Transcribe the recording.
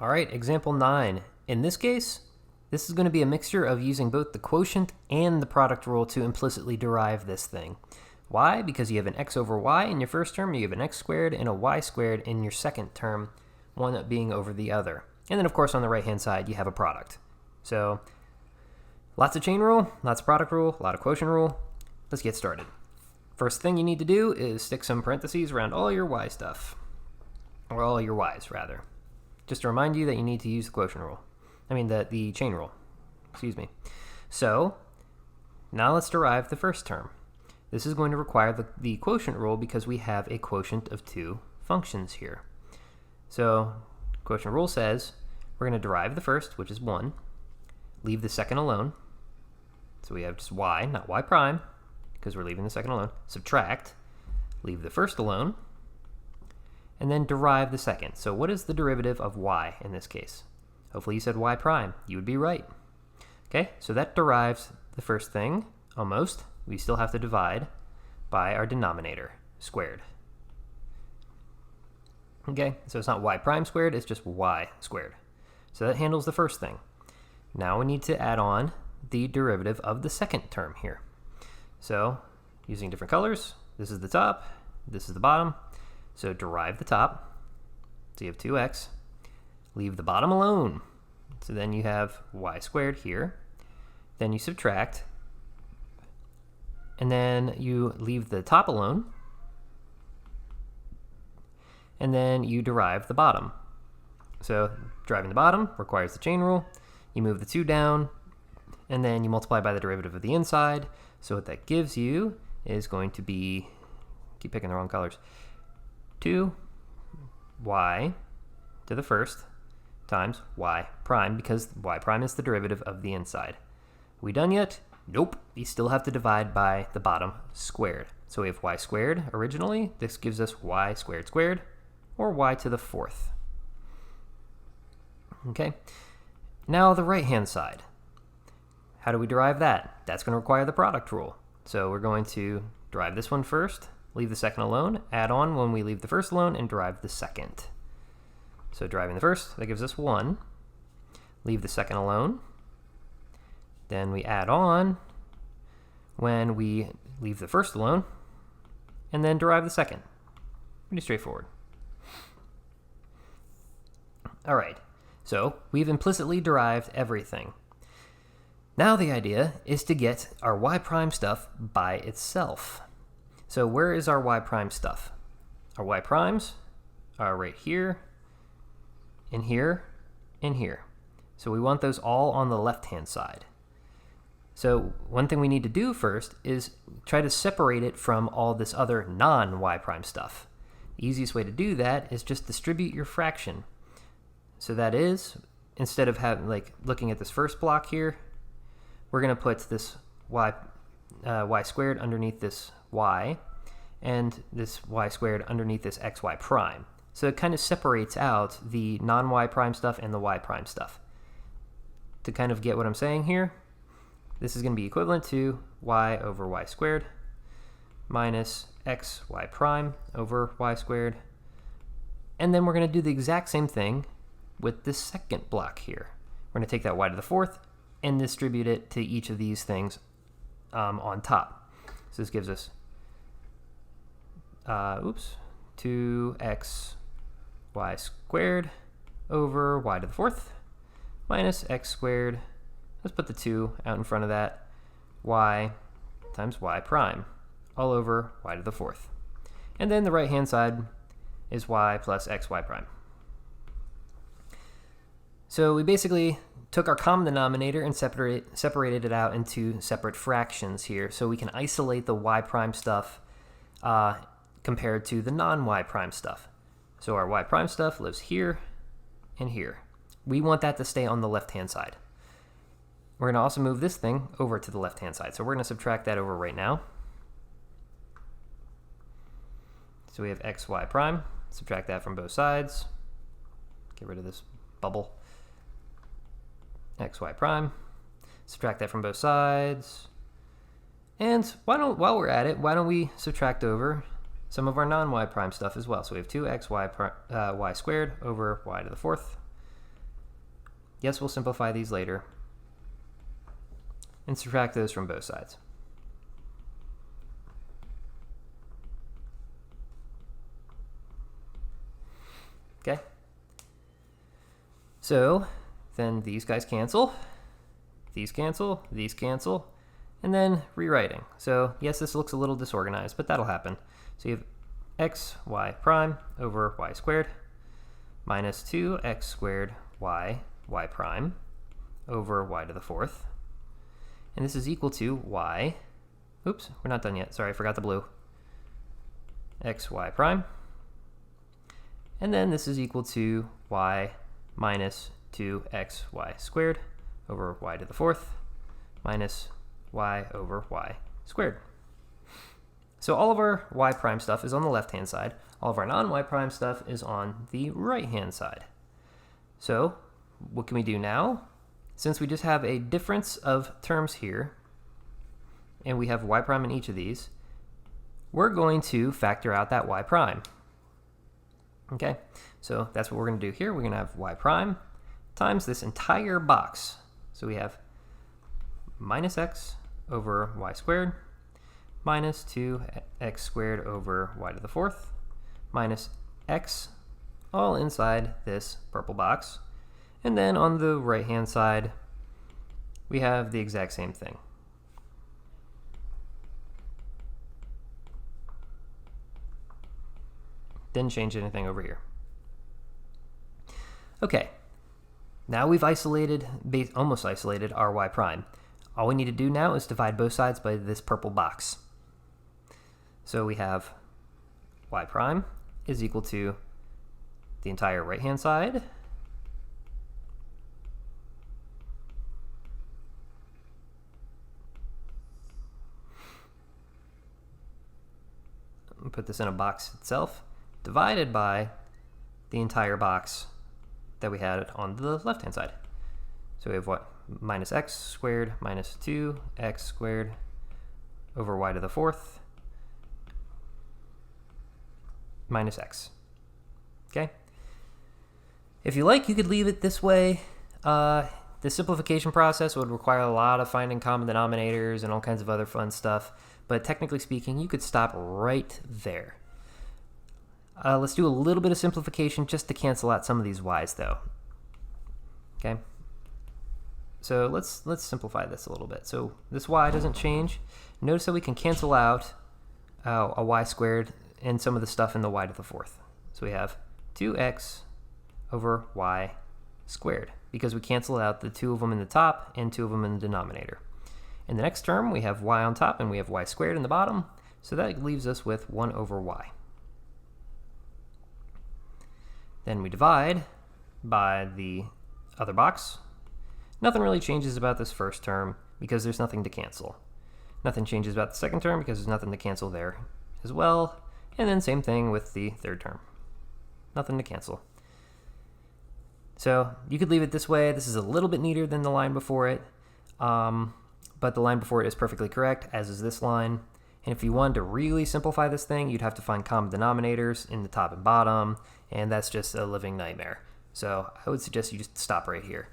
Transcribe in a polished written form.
All right, example 9. In this case, this is going to be a mixture of using both the quotient and the product rule to implicitly derive this thing. Why? Because you have an x over y in your first term, you have an x squared and a y squared in your second term, one being over the other. And then, of course, on the right-hand side, you have a product. So, lots of chain rule, lots of product rule, a lot of quotient rule. Let's get started. First thing you need to do is stick some parentheses around all your y stuff. Or all your y's, rather. Just to remind you that you need to use the quotient rule. I mean, the chain rule. Excuse me. So, now let's derive the first term. This is going to require the quotient rule because we have a quotient of two functions here. So, quotient rule says we're going to derive the first, which is 1, leave the second alone. So we have just y, not y prime, because we're leaving the second alone. Subtract, leave the first alone, and then derive the second. So what is the derivative of y in this case? Hopefully you said y prime. You would be right. Okay, so that derives the first thing, almost. We still have to divide by our denominator, squared. Okay, so it's not y prime squared, it's just y squared. So that handles the first thing. Now we need to add on the derivative of the second term here. So, using different colors, this is the top, this is the bottom. So derive the top, so you have 2x. Leave the bottom alone, so then you have y squared here. Then you subtract, and then you leave the top alone, and then you derive the bottom. So deriving the bottom requires the chain rule. You move the 2 down, and then you multiply by the derivative of the inside. So what that gives you is going to be, keep picking the wrong colors, 2y to the first times y prime, because y prime is the derivative of the inside. Are we done yet? Nope. You still have to divide by the bottom squared. So we have y squared originally. This gives us y squared squared, or y to the fourth. Okay. Now the right-hand side. How do we derive that? That's going to require the product rule. So we're going to derive this one first, leave the second alone, add on when we leave the first alone, and derive the second. So deriving the first, that gives us 1. Leave the second alone. Then we add on when we leave the first alone, and then derive the second. Pretty straightforward. All right, so we've implicitly derived everything. Now the idea is to get our y prime stuff by itself. So where is our y prime stuff? Our y primes are right here, and here, and here. So we want those all on the left-hand side. So one thing we need to do first is try to separate it from all this other non-y prime stuff. The easiest way to do that is just distribute your fraction. So that is, instead of looking at this first block here, we're going to put this y squared underneath this y, and this y squared underneath this xy prime. So it kind of separates out the non-y prime stuff and the y prime stuff. To kind of get what I'm saying here, this is going to be equivalent to y over y squared minus xy prime over y squared. And then we're going to do the exact same thing with this second block here. We're going to take that y to the fourth and distribute it to each of these things on top. So this gives us 2x y squared over y to the fourth minus x squared. Let's put the 2 out in front of that. Y times y prime all over y to the fourth. And then the right-hand side is y plus xy prime. So we basically took our common denominator and separated it out into separate fractions here, so we can isolate the y prime stuff compared to the non-y prime stuff. So our y prime stuff lives here and here. We want that to stay on the left-hand side. We're going to also move this thing over to the left-hand side, so we're going to subtract that over right now. So we have xy prime, subtract that from both sides, get rid of this bubble. Xy prime, subtract that from both sides, and while we're at it, why don't we subtract over some of our non-y prime stuff as well. So we have 2xy y squared over y to the fourth Yes, we'll simplify these later and subtract those from both sides. Okay. So then these guys cancel, these cancel, and then rewriting. So yes, this looks a little disorganized, but that'll happen. So you have x y prime over y squared minus 2x squared y prime over y to the fourth. And this is equal to y, oops, we're not done yet, sorry, I forgot the blue, xy prime. And then this is equal to y minus 2xy squared over y to the fourth minus y over y squared. So all of our y prime stuff is on the left-hand side. All of our non-y prime stuff is on the right-hand side. So what can we do now? Since we just have a difference of terms here, and we have y prime in each of these, we're going to factor out that y prime. Okay, so that's what we're going to do here. We're going to have y prime times this entire box. So we have minus x over y squared minus 2x squared over y to the fourth minus x all inside this purple box. And then on the right-hand side, we have the exact same thing. Didn't change anything over here. Okay, now we've isolated, almost isolated our y prime. All we need to do now is divide both sides by this purple box. So we have y prime is equal to the entire right-hand side put this in a box itself, divided by the entire box that we had on the left-hand side. So we have what? Minus x squared minus 2x squared over y to the fourth minus x. Okay? If you like, you could leave it this way. The simplification process would require a lot of finding common denominators and all kinds of other fun stuff, but technically speaking, you could stop right there. Let's do a little bit of simplification just to cancel out some of these y's, though. Okay? So let's simplify this a little bit. So this y doesn't change. Notice that we can cancel out a y squared and some of the stuff in the y to the fourth. So we have 2x over y squared, because we cancel out the two of them in the top and two of them in the denominator. In the next term, we have y on top and we have y squared in the bottom, so that leaves us with 1 over y. Then we divide by the other box. Nothing really changes about this first term because there's nothing to cancel. Nothing changes about the second term because there's nothing to cancel there as well. And then same thing with the third term. Nothing to cancel. So you could leave it this way. This is a little bit neater than the line before it, but the line before it is perfectly correct, as is this line. And if you wanted to really simplify this thing, you'd have to find common denominators in the top and bottom, and that's just a living nightmare. So I would suggest you just stop right here.